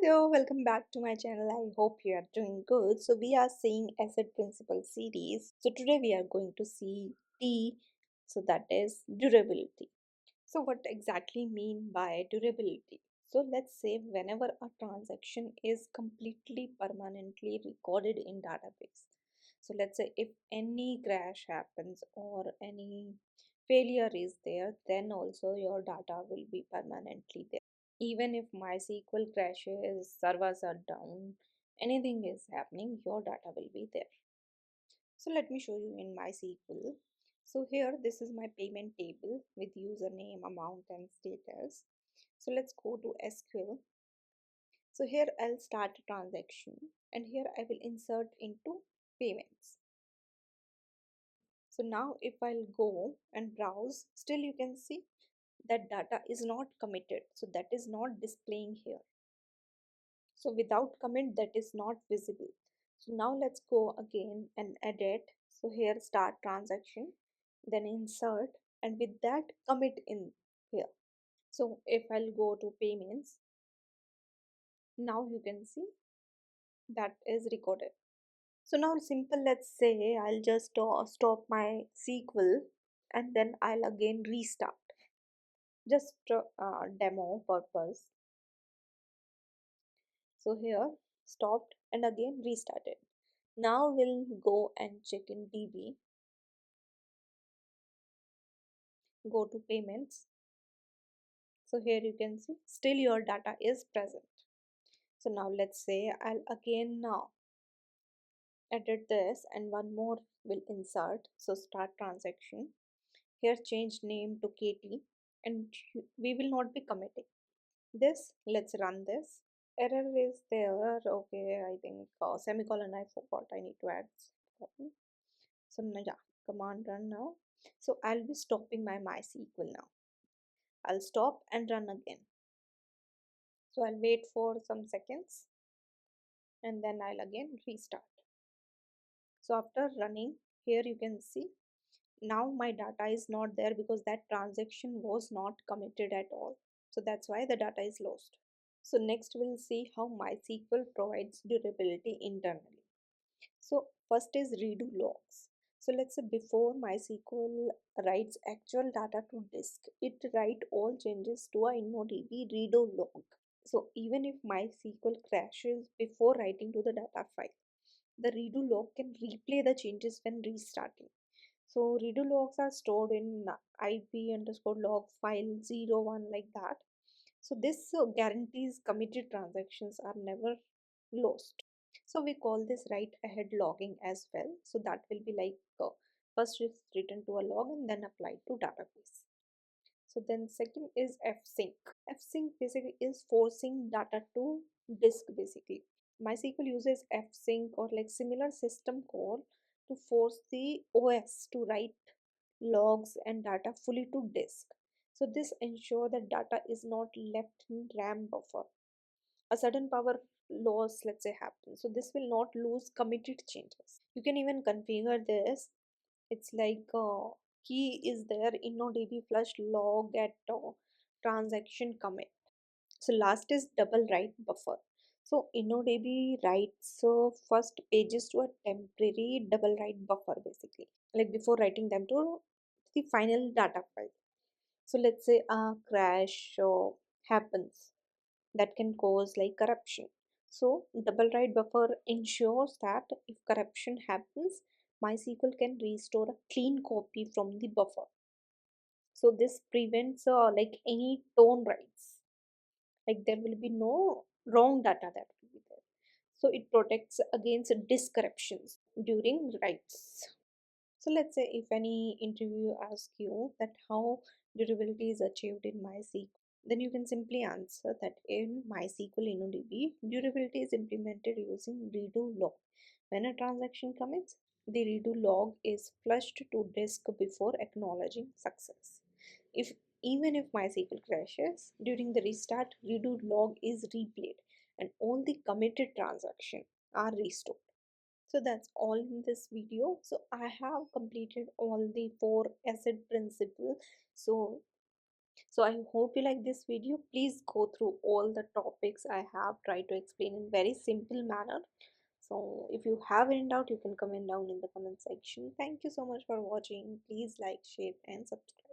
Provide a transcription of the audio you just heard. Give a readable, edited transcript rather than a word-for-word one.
there, welcome back to my channel. I hope you are doing good. So we are seeing asset principle series. So today we are going to see D, so that is durability. So what exactly mean by durability? So let's say whenever a transaction is completely permanently recorded in database. So let's say if any crash happens or any failure is there, then also your data will be permanently there. Even if MySQL crashes, servers are down, anything is happening, your data will be there. So let me show you in MySQL. So here, this is my payment table with username, amount, and status. So let's go to SQL. So here I'll start a transaction, and here I will insert into payments. So now if I'll go and browse, still you can see that data is not committed. So that is not displaying here. So without commit, that is not visible. So now let's go again and edit. So here start transaction, then insert, and with that commit in here. So if I'll go to payments, now you can see that is recorded. So now simple, let's say I'll just stop my SQL and then I'll again restart, just demo purpose. So here stopped and again restarted. Now we'll go and check in DB, go to payments. So here you can see still your data is present. So now let's say I'll again now edit this and one more will insert. So start transaction. Here change name to KT and we will not be committing this. Let's run this. Error is there. Okay, I think semicolon I forgot. I need to add semicolon. So yeah, command run now. So I'll be stopping my MySQL now. I'll stop and run again. So I'll wait for some seconds and then I'll again restart. So after running, here you can see now my data is not there because that transaction was not committed at all. So that's why the data is lost. So next we'll see how MySQL provides durability internally. So first is redo logs. So let's say before MySQL writes actual data to disk, it write all changes to a InnoDB redo log. So even if MySQL crashes before writing to the data file, the redo log can replay the changes when restarting. So redo logs are stored in IP underscore log file 01 like that. So this guarantees committed transactions are never lost. So we call this write ahead logging as well. So that will be like first is written to a log and then applied to database. So then second is fsync. Fsync basically is forcing data to disk basically. MySQL uses fsync or like similar system call to force the OS to write logs and data fully to disk. So this ensure that data is not left in RAM buffer. A sudden power loss, let's say, happens. So this will not lose committed changes. You can even configure this. It's like key is there InnoDB flush log at transaction commit. So last is double write buffer. So InnoDB writes first pages to a temporary double write buffer basically, like before writing them to the final data file. So let's say a crash happens that can cause like corruption. So double write buffer ensures that if corruption happens, MySQL can restore a clean copy from the buffer. So this prevents like any tone writes, like there will be no wrong data that will be there. So it protects against disk corruptions during writes. So let's say if any interview asks you that how durability is achieved in MySQL, then you can simply answer that in MySQL InnoDB, durability is implemented using redo log. When a transaction commits, the redo log is flushed to disk before acknowledging success. If even if MySQL crashes during the restart, redo log is replayed and all the committed transactions are restored. So that's all in this video. So I have completed all the four asset principle. So So I hope you like this video. Please go through all the topics I have tried to explain in very simple manner. So if you have any doubt, you can comment down in the comment section. Thank you so much for watching. Please like, share and subscribe.